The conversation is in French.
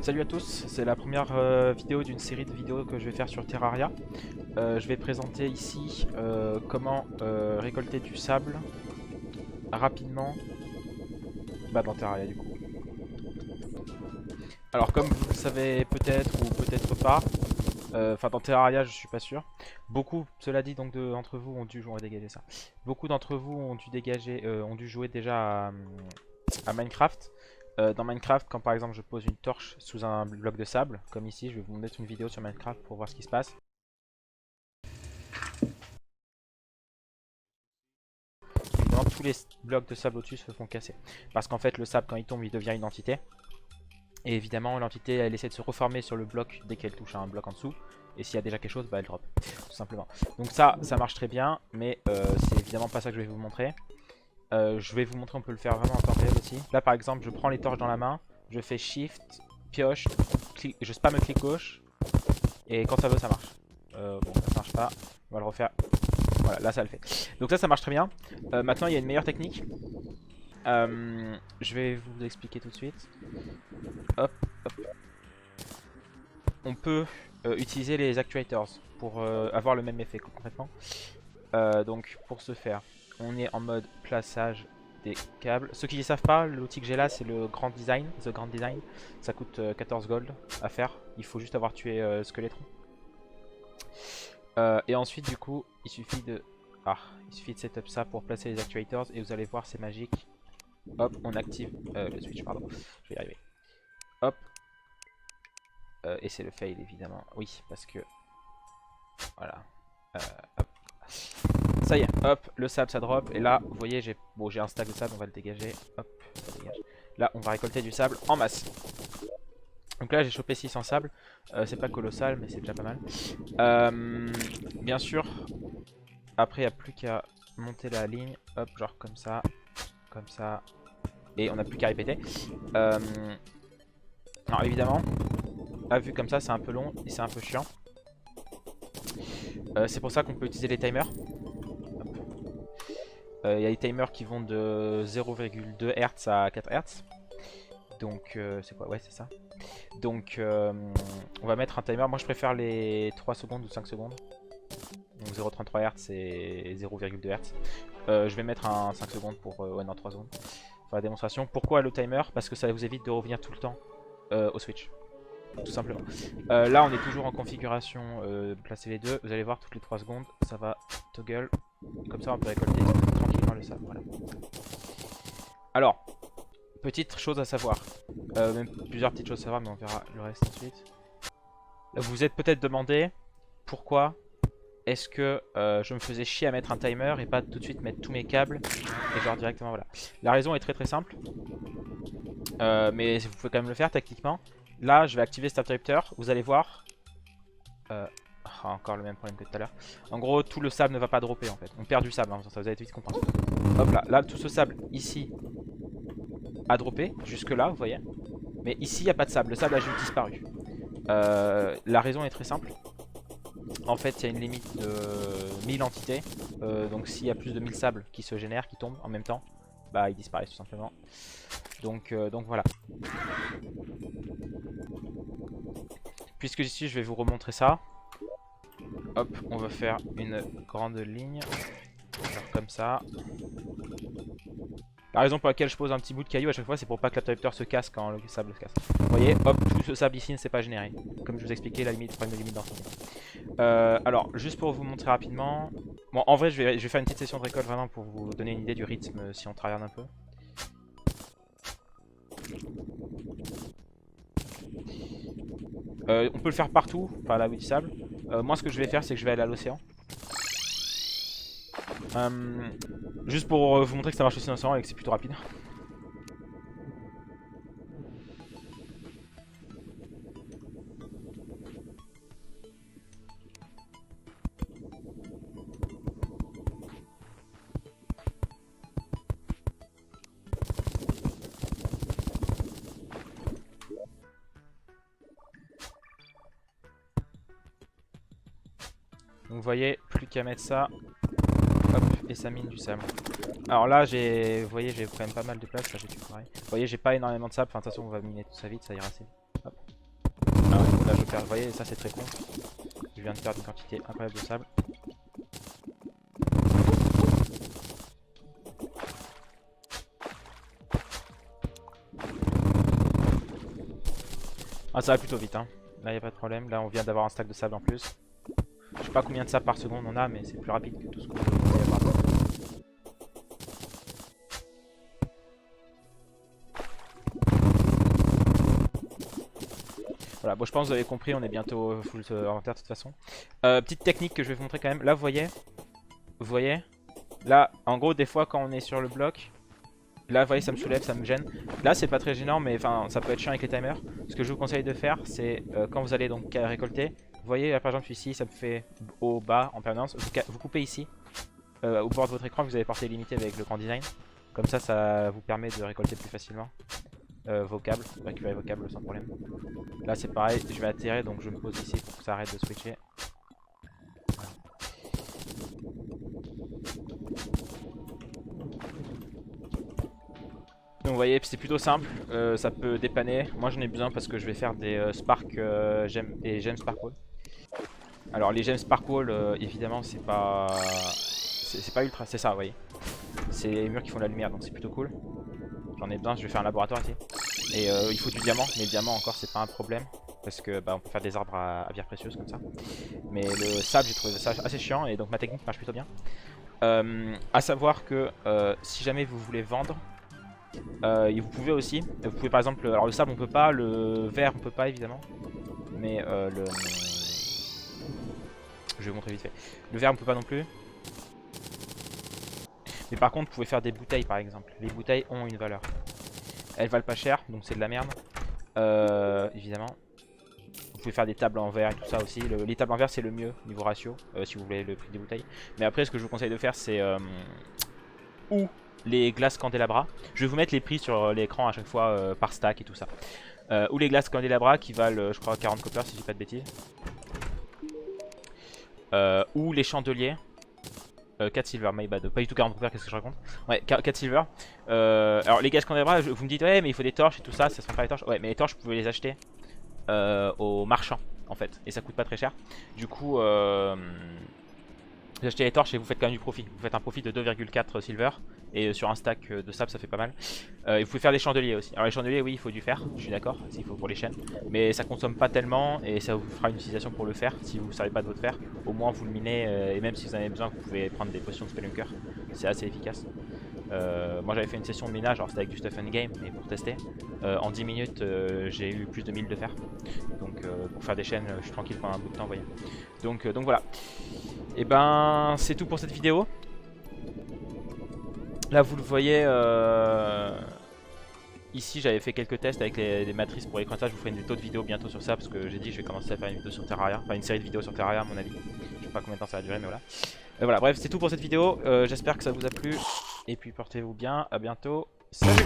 Salut à tous, c'est la première vidéo d'une série de vidéos que je vais faire sur Terraria. Je vais présenter ici comment récolter du sable rapidement dans Terraria du coup. Alors comme vous le savez peut-être ou peut-être pas, enfin dans Terraria je suis pas sûr, beaucoup, cela dit donc d'entre vous ont dû jouer, on va dégager ça. Beaucoup d'entre vous ont dû jouer déjà à Minecraft. Dans Minecraft, quand par exemple je pose une torche sous un bloc de sable, comme ici, je vais vous mettre une vidéo sur Minecraft pour voir ce qui se passe. Évidemment, tous les blocs de sable au-dessus se font casser. Parce qu'en fait, le sable, quand il tombe, il devient une entité. Et évidemment, l'entité, elle essaie de se reformer sur le bloc dès qu'elle touche à un bloc en dessous. Et s'il y a déjà quelque chose, bah elle drop, tout simplement. Donc ça marche très bien, mais c'est évidemment pas ça que je vais vous montrer. Je vais vous montrer, on peut le faire vraiment en temps réel aussi. Là par exemple, je prends les torches dans la main, je fais shift, pioche, je spam le clic gauche, et quand ça veut ça marche. Bon, ça marche pas, on va le refaire. Voilà, là ça le fait. Donc ça marche très bien. Maintenant il y a une meilleure technique. Je vais vous expliquer tout de suite. Hop, hop. On peut utiliser les actuators pour avoir le même effet concrètement. Donc pour ce faire, on est en mode plaçage des câbles. Ceux qui ne savent pas, l'outil que j'ai là c'est le Grand Design, The Grand Design. Ça coûte 14 gold à faire. Il faut juste avoir tué Skeletron. Et ensuite du coup, il suffit de setup ça pour placer les actuators et vous allez voir c'est magique. Hop, on active le switch, pardon. Je vais y arriver. Hop. Et c'est le fail évidemment. Oui, parce que voilà. Hop. Ça y est, hop, le sable ça drop. Et là, vous voyez, j'ai un stack de sable, on va le dégager. Hop, ça dégage. Là, on va récolter du sable en masse. Donc là, j'ai chopé 600 sable. C'est pas colossal, mais c'est déjà pas mal. Bien sûr, après, il n'y a plus qu'à monter la ligne. Hop, genre comme ça. Comme ça. Et on n'a plus qu'à répéter. Alors évidemment, là, vu comme ça, c'est un peu long et c'est un peu chiant. C'est pour ça qu'on peut utiliser les timers. Il y a des timers qui vont de 0,2 Hz à 4 Hz. Donc c'est quoi? Ouais, c'est ça. Donc on va mettre un timer. Moi je préfère les 3 secondes ou 5 secondes. Donc 0,33 Hz et 0,2 Hz. Je vais mettre un 5 secondes pour... ouais non, 3 secondes. Pour la démonstration. Pourquoi le timer? Parce que ça vous évite de revenir tout le temps au switch. Tout simplement. Là on est toujours en configuration placer les deux. Vous allez voir toutes les 3 secondes ça va toggle. Comme ça on peut récolter tranquillement le sable. Voilà. Alors, petite chose à savoir. Même plusieurs petites choses à savoir mais on verra le reste ensuite. Vous vous êtes peut-être demandé pourquoi est-ce que je me faisais chier à mettre un timer et pas tout de suite mettre tous mes câbles et genre directement voilà. La raison est très simple. Mais vous pouvez quand même le faire techniquement. Là, je vais activer cet interrupteur. Vous allez voir. Encore le même problème que tout à l'heure. En gros, tout le sable ne va pas dropper en fait. On perd du sable, hein, ça vous allez vite comprendre. Hop là, là tout ce sable ici a droppé jusque là, vous voyez. Mais ici, il n'y a pas de sable. Le sable a juste disparu. La raison est très simple. En fait, il y a une limite de 1000 entités. Donc, s'il y a plus de 1000 sables qui se génèrent, qui tombent en même temps, bah ils disparaissent tout simplement. Donc voilà. Puisque ici je vais vous remontrer ça. Hop, on va faire une grande ligne. Genre comme ça. La raison pour laquelle je pose un petit bout de caillou à chaque fois, c'est pour pas que l'interrupteur se casse quand le sable se casse. Vous voyez, hop, tout ce sable ici ne s'est pas généré. Comme je vous expliquais, la limite, problème de limite d'incendie. Alors, juste pour vous montrer rapidement. Bon, en vrai, je vais faire une petite session de récolte vraiment pour vous donner une idée du rythme si on tryhard un peu. On peut le faire partout, par là où il y a du sable. Moi, ce que je vais faire, c'est que je vais aller à l'océan. Juste pour vous montrer que ça marche aussi dans l'océan et que c'est plutôt rapide. Donc vous voyez, plus qu'à mettre ça. Hop, et ça mine du sable. Alors là, vous voyez, j'ai quand même pas mal de place. Là, j'ai tout pareil. Vous voyez, j'ai pas énormément de sable. Enfin, de toute façon, on va miner tout ça vite, ça ira assez vite. Hop. Là je perds, vous voyez, ça c'est très con. Je viens de perdre une quantité incroyable de sable. Ah ça va plutôt vite hein. Là y a pas de problème, là on vient d'avoir un stack de sable en plus. Je sais pas combien de sable par seconde on a mais c'est plus rapide que tout ce qu'on peut avoir. Voilà, bon je pense que vous avez compris, on est bientôt full inventaire de toute façon. Petite technique que je vais vous montrer quand même, là vous voyez, là en gros des fois quand on est sur le bloc, là vous voyez ça me soulève, ça me gêne. Là c'est pas très gênant mais enfin ça peut être chiant avec les timers. Ce que je vous conseille de faire c'est quand vous allez donc récolter, vous voyez là, par exemple ici ça me fait haut bas en permanence, vous coupez ici, au bord de votre écran vous avez portée limitée avec le grand design. Comme ça vous permet de récolter plus facilement. Vos câbles, récupérer vos câbles sans problème. Là c'est pareil, je vais atterrir donc je me pose ici pour que ça arrête de switcher. Donc vous voyez c'est plutôt simple, ça peut dépanner. Moi j'en ai besoin parce que je vais faire des Spark et Gem Sparkle. Alors les Gem Sparkle évidemment c'est pas ultra, c'est ça vous voyez. C'est les murs qui font de la lumière donc c'est plutôt cool. J'en ai besoin, je vais faire un laboratoire ici. Et il faut du diamant, mais le diamant encore c'est pas un problème. Parce que bah, on peut faire des arbres à pierres précieuses comme ça. Mais le sable j'ai trouvé ça assez chiant et donc ma technique marche plutôt bien. À savoir que si jamais vous voulez vendre, vous pouvez aussi, vous pouvez par exemple, alors le sable on peut pas, le verre on peut pas évidemment. Mais je vais vous montrer vite fait. Le verre on peut pas non plus. Mais par contre vous pouvez faire des bouteilles par exemple. Les bouteilles ont une valeur. Elles valent pas cher donc c'est de la merde. Évidemment. Vous pouvez faire des tables en verre et tout ça aussi. Les tables en verre c'est le mieux niveau ratio si vous voulez le prix des bouteilles. Mais après ce que je vous conseille de faire c'est ou les glaces candélabra. Je vais vous mettre les prix sur l'écran à chaque fois par stack et tout ça. Ou les glaces candélabra qui valent je crois 40 copper si je dis pas de bêtises. Ou les chandeliers. 4 silver, my bad. Pas du tout 40 copper, qu'est-ce que je raconte? Ouais, 4 silver. Alors les glaces candélabra, vous me dites ouais mais il faut des torches et tout ça, ça se prend pas les torches. Ouais mais les torches vous pouvez les acheter aux marchands en fait. Et ça coûte pas très cher. Du coup vous achetez les torches et vous faites quand même du profit. Vous faites un profit de 2,4 silver. Et sur un stack de sable ça fait pas mal. Et vous pouvez faire des chandeliers aussi. Alors les chandeliers oui il faut du fer, je suis d'accord, il faut pour les chaînes. Mais ça consomme pas tellement et ça vous fera une utilisation pour le fer. Si vous ne savez pas de votre fer, au moins vous le minez. Et même si vous en avez besoin vous pouvez prendre des potions de spelunker. C'est assez efficace. Moi j'avais fait une session de minage, alors c'était avec du stuff and game, mais pour tester. En 10 minutes j'ai eu plus de 1000 de fer. Donc pour faire des chaînes je suis tranquille pendant un bout de temps vous voyez. Donc voilà. Et ben c'est tout pour cette vidéo. Là vous le voyez, ici j'avais fait quelques tests avec les matrices pour l'écran. Je vous ferai une autre vidéo bientôt sur ça parce que j'ai dit je vais commencer à faire une vidéo sur Terraria, enfin une série de vidéos sur Terraria à mon avis. Je sais pas combien de temps ça va durer mais voilà. Voilà bref c'est tout pour cette vidéo, j'espère que ça vous a plu et puis portez-vous bien, à bientôt, salut.